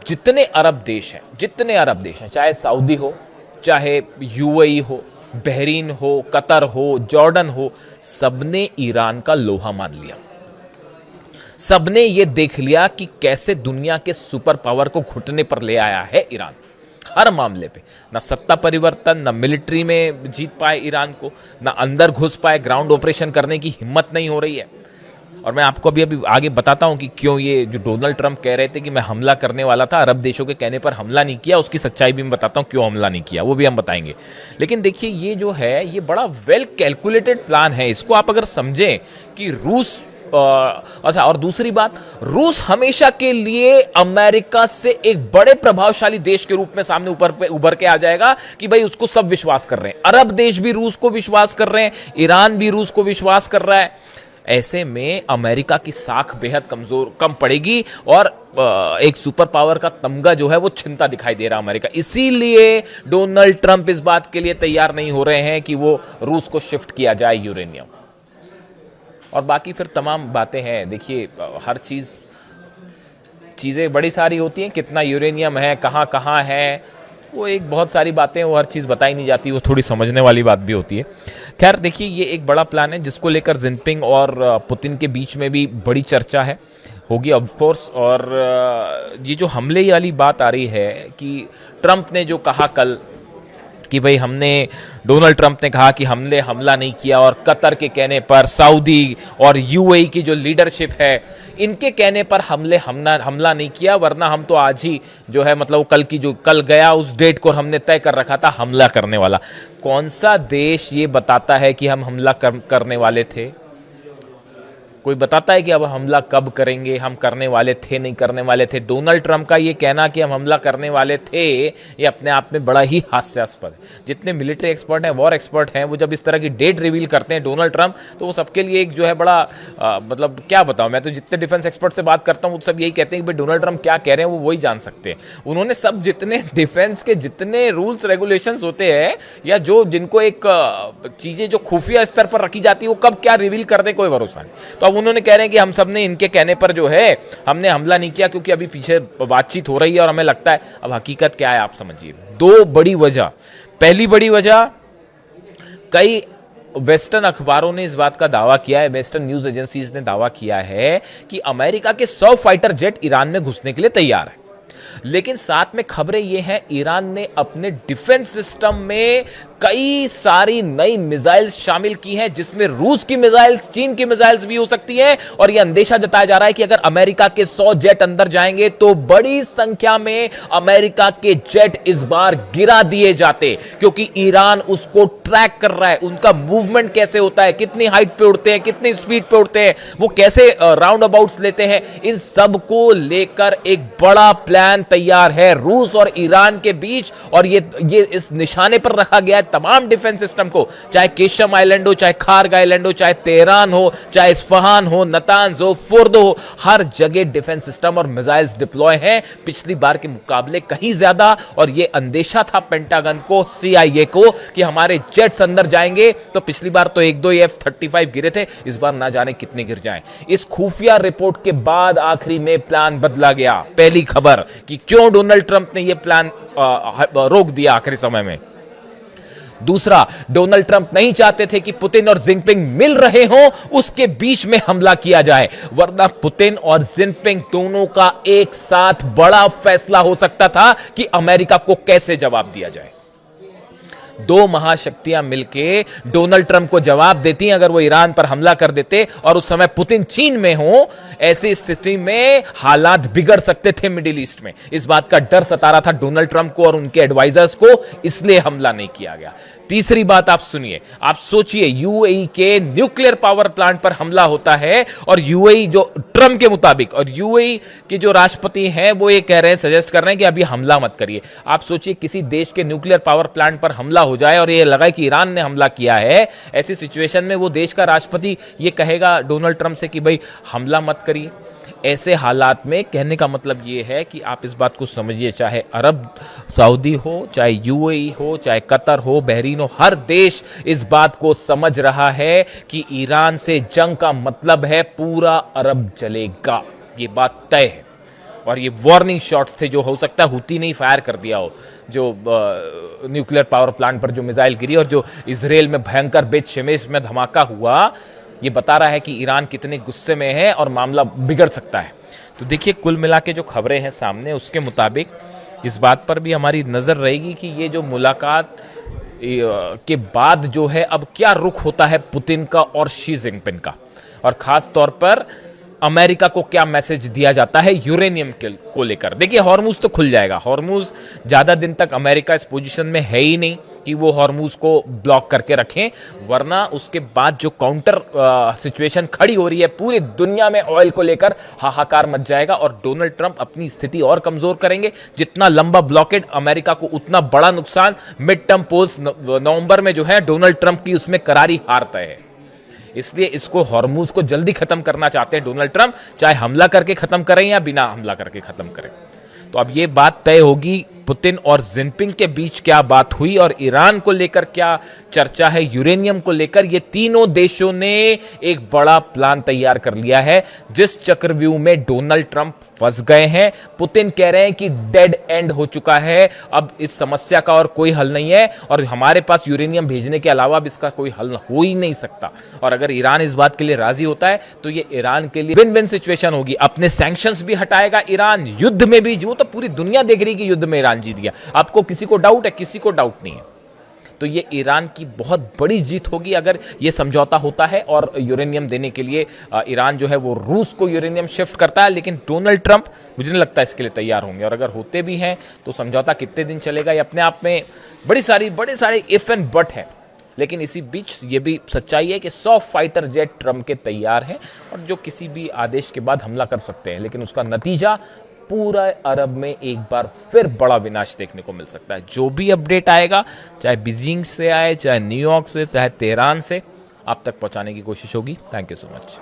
जितने अरब देश हैं, चाहे सऊदी हो, चाहे यूएई हो, बहरीन हो, कतर हो, जॉर्डन हो, सबने ईरान का लोहा मान लिया। सबने ये देख लिया कि कैसे दुनिया के सुपर पावर को घुटने पर ले आया है ईरान। हर मामले पे ना सत्ता परिवर्तन, ना मिलिट्री में जीत पाए ईरान को, ना अंदर घुस पाए, ग्राउंड ऑपरेशन करने की हिम्मत नहीं हो रही है। और मैं आपको अभी आगे बताता हूं कि क्यों ये जो डोनाल्ड ट्रंप कह रहे थे कि मैं हमला करने वाला था, अरब देशों के कहने पर हमला नहीं किया, उसकी सच्चाई भी मैं बताता हूं क्यों हमला नहीं किया, वो भी हम बताएंगे। लेकिन देखिए, ये जो है ये बड़ा वेल कैलकुलेटेड प्लान है। इसको आप अगर समझें कि रूस अच्छा, और दूसरी बात, रूस हमेशा के लिए अमेरिका से एक बड़े प्रभावशाली देश के रूप में सामने उभर के आ जाएगा कि भाई उसको सब विश्वास कर रहे हैं। अरब देश भी रूस को विश्वास कर रहे हैं, ईरान भी रूस को विश्वास कर रहा है। ऐसे में अमेरिका की साख बेहद कम पड़ेगी और एक सुपर पावर का तमगा जो है वो छिनता दिखाई दे रहा है अमेरिका। इसीलिए डोनाल्ड ट्रंप इस बात के लिए तैयार नहीं हो रहे हैं कि वो रूस को शिफ्ट किया जाए यूरेनियम। और बाकी फिर तमाम बातें हैं। देखिए, हर चीज़ें बड़ी सारी होती हैं, कितना यूरेनियम है, कहाँ कहाँ है, वो एक बहुत सारी बातें, वो हर चीज़ बताई नहीं जाती, वो थोड़ी समझने वाली बात भी होती है। खैर देखिए, ये एक बड़ा प्लान है जिसको लेकर जिनपिंग और पुतिन के बीच में भी बड़ी चर्चा है, होगी ऑफ कोर्स। और ये जो हमले वाली बात आ रही है कि ट्रंप ने जो कहा कल कि भाई डोनाल्ड ट्रंप ने कहा कि हमने हमला नहीं किया, और कतर के कहने पर, सऊदी और यूएई की जो लीडरशिप है इनके कहने पर हमला नहीं किया, वरना हम तो आज ही जो है मतलब कल गया उस डेट को हमने तय कर रखा था हमला करने वाला। कौन सा देश ये बताता है कि हम हमला करने वाले थे? कोई बताता है कि अब हमला कब करेंगे, हम करने वाले थे, नहीं करने वाले थे? डोनाल्ड ट्रंप का ये कहना कि हम हमला करने वाले थे, ये अपने आप में बड़ा ही हास्यास्पद है। जितने मिलिट्री एक्सपर्ट हैं, वॉर एक्सपर्ट हैं, वो जब इस तरह की डेट रिवील करते हैं डोनाल्ड ट्रंप, तो वो सबके लिए एक जो है बड़ा मतलब क्या बताऊं, मैं तो जितने डिफेंस एक्सपर्ट से बात करता हूं वो सब यही कहते हैं कि भाई डोनाल्ड ट्रंप क्या कह रहे हैं वो वही जान सकते हैं। उन्होंने सब जितने डिफेंस के जितने रूल्स रेगुलेशंस होते हैं, या जिनको एक चीजें जो खुफिया स्तर पर रखी जाती है, वो कब क्या रिवील कर दे कोई भरोसा नहीं। तो अब उन्होंने कह रहे हैं कि हम सब ने इनके कहने पर जो है हमने हमला नहीं किया, क्योंकि अभी पीछे बातचीत हो रही है और हमें लगता है। अब हकीकत क्या है आप समझिए। दो बड़ी वजह। पहली बड़ी वजह, कई वेस्टर्न अखबारों ने इस बात का दावा किया है, वेस्टर्न न्यूज एजेंसीज ने दावा किया है कि अमेरिका के 100 फाइटर जेट ईरान में घुसने के लिए तैयार है। लेकिन साथ में खबरें यह हैं, ईरान ने अपने डिफेंस सिस्टम में कई सारी नई मिसाइल्स शामिल की हैं, जिसमें रूस की मिसाइल्स, चीन की मिसाइल्स भी हो सकती हैं। और यह अंदेशा जताया जा रहा है कि अगर अमेरिका के 100 जेट अंदर जाएंगे तो बड़ी संख्या में अमेरिका के जेट इस बार गिरा दिए जाते, क्योंकि ईरान उसको ट्रैक कर रहा है। उनका मूवमेंट कैसे होता है, कितनी हाइट पे उड़ते हैं, कितनी स्पीड पे उड़ते हैं, वो कैसे राउंड अबाउट्स लेते हैं, इन सब को लेकर एक बड़ा प्लान तैयार है रूस और ईरान के बीच। और ये इस निशाने पर रखा गया है तमाम डिफेंस सिस्टम को, चाहे केशम आइलैंड हो, चाहे खार्ग आइलैंड हो, चाहे तेहरान हो, चाहे इस्फहान हो, नतांज हो, फोर्दो हो, हर जगह डिफेंस सिस्टम और मिसाइल्स डिप्लॉय हैं, पिछली बार के मुकाबले कहीं ज्यादा। और यह अंदेशा था पेंटागन को, CIA को, कि हमारे जेट्स अंदर जाएंगे तो पिछली बार तो 1-2 F-35 गिरे थे, इस बार ना जाने कितने गिर जाएं। इस खुफिया रिपोर्ट के बाद आखिरी में प्लान बदला गया। पहली खबर कि क्यों डोनाल्ड ट्रंप ने यह प्लान रोक दिया आखिरी समय में। दूसरा, डोनाल्ड ट्रंप नहीं चाहते थे कि पुतिन और जिनपिंग मिल रहे हों, उसके बीच में हमला किया जाए, वरना पुतिन और जिनपिंग दोनों का एक साथ बड़ा फैसला हो सकता था कि अमेरिका को कैसे जवाब दिया जाए। दो महाशक्तियां मिलके डोनाल्ड ट्रंप को जवाब देती अगर वो ईरान पर हमला कर देते, और उस समय पुतिन चीन में हो, ऐसी स्थिति में हालात बिगड़ सकते थे मिडिल ईस्ट में। इस बात का डर सता रहा था डोनाल्ड ट्रंप को और उनके एडवाइजर्स को, इसलिए हमला नहीं किया गया। तीसरी बात आप सुनिए, आप सोचिए, यूएई के न्यूक्लियर पावर प्लांट पर हमला होता है, और यूएई जो ट्रंप के मुताबिक, और यूएई के जो राष्ट्रपति हैं वो ये कह रहे हैं, सजेस्ट कर रहे हैं कि अभी हमला मत करिए। आप सोचिए किसी देश के न्यूक्लियर पावर प्लांट पर हमला हो जाए और ये लगा कि ईरान ने हमला किया है, ऐसी सिचुएशन में वो देश का राष्ट्रपति ये कहेगा डोनाल्ड ट्रंप से कि भाई हमला मत करिए। ऐसे हालात में कहने का मतलब ये है कि आप इस बात को समझिए, चाहे अरब सऊदी हो, चाहे यूएई हो, चाहे कतर हो, बहरीन हो, हर देश इस बात को समझ रहा है कि ईरान से जंग का मतलब है पूरा अरब जलेगा। ये बात तय है। और ये वार्निंग शॉट्स थे, जो हो सकता है हुती ने फायर कर दिया हो, जो न्यूक्लियर पावर प्लांट पर जो मिसाइल गिरी और जो इजराइल में भयंकर बेत शेमेश में धमाका हुआ, ये बता रहा है कि ईरान कितने गुस्से में है और मामला बिगड़ सकता है। तो देखिए, कुल मिला के जो खबरें हैं सामने, उसके मुताबिक इस बात पर भी हमारी नज़र रहेगी कि ये जो मुलाकात के बाद जो है अब क्या रुख होता है पुतिन का और शी जिनपिंग का, और खास तौर पर अमेरिका को क्या मैसेज दिया जाता है यूरेनियम को लेकर। देखिए, हॉर्मूज तो खुल जाएगा, हॉर्मूज ज्यादा दिन तक अमेरिका इस पोजीशन में है ही नहीं कि वो हॉर्मूज को ब्लॉक करके रखें, वरना उसके बाद जो काउंटर सिचुएशन खड़ी हो रही है पूरी दुनिया में ऑयल को लेकर, हाहाकार मच जाएगा और डोनाल्ड ट्रंप अपनी स्थिति और कमजोर करेंगे। जितना लंबा ब्लॉकेड अमेरिका को, उतना बड़ा नुकसान। मिड टर्म पोल्स नवंबर में जो है डोनाल्ड ट्रंप की, उसमें करारी हार तय है। इसलिए इसको, हॉर्मूज को जल्दी खत्म करना चाहते हैं डोनाल्ड ट्रंप, चाहे हमला करके खत्म करें या बिना हमला करके खत्म करें। तो अब ये बात तय होगी पुतिन और जिनपिंग के बीच क्या बात हुई और ईरान को लेकर क्या चर्चा है, यूरेनियम को लेकर। ये तीनों देशों ने एक बड़ा प्लान तैयार कर लिया है, जिस चक्रव्यूह में डोनाल्ड ट्रंप फंस गए हैं। पुतिन कह रहे हैं कि डेड एंड हो चुका है, अब इस समस्या का और कोई हल नहीं है और हमारे पास यूरेनियम भेजने के अलावा अब इसका कोई हल हो ही नहीं सकता। और अगर ईरान इस बात के लिए राजी होता है तो ये ईरान के लिए विन विन सिचुएशन होगी। अपने सैंक्शंस भी हटाएगा ईरान, युद्ध में भी, वो तो पूरी दुनिया देख रही है कि युद्ध में ईरान जीत गया। आपको किसी को डाउट है? किसी को डाउट नहीं है। तो ये ईरान की बहुत बड़ी जीत होगी अगर ये समझौता होता है और यूरेनियम देने के लिए ईरान जो है वो रूस को यूरेनियम शिफ्ट करता है। लेकिन डोनाल्ड ट्रंप, मुझे नहीं लगता इसके लिए तैयार होंगे, और अगर होते भी हैं तो समझौता कितने दिन चलेगा, ये अपने आप में बड़े सारे इफ एंड बट है। लेकिन इसी बीच ये भी सच्चाई है कि 100 फाइटर जेट ट्रंप के तैयार हैं और जो किसी भी आदेश के बाद हमला कर सकते हैं, लेकिन उसका नतीजा पूरा अरब में एक बार फिर बड़ा विनाश देखने को मिल सकता है। जो भी अपडेट आएगा, चाहे बीजिंग से आए, चाहे न्यूयॉर्क से, चाहे तेहरान से, आप तक पहुंचाने की कोशिश होगी। Thank you so much.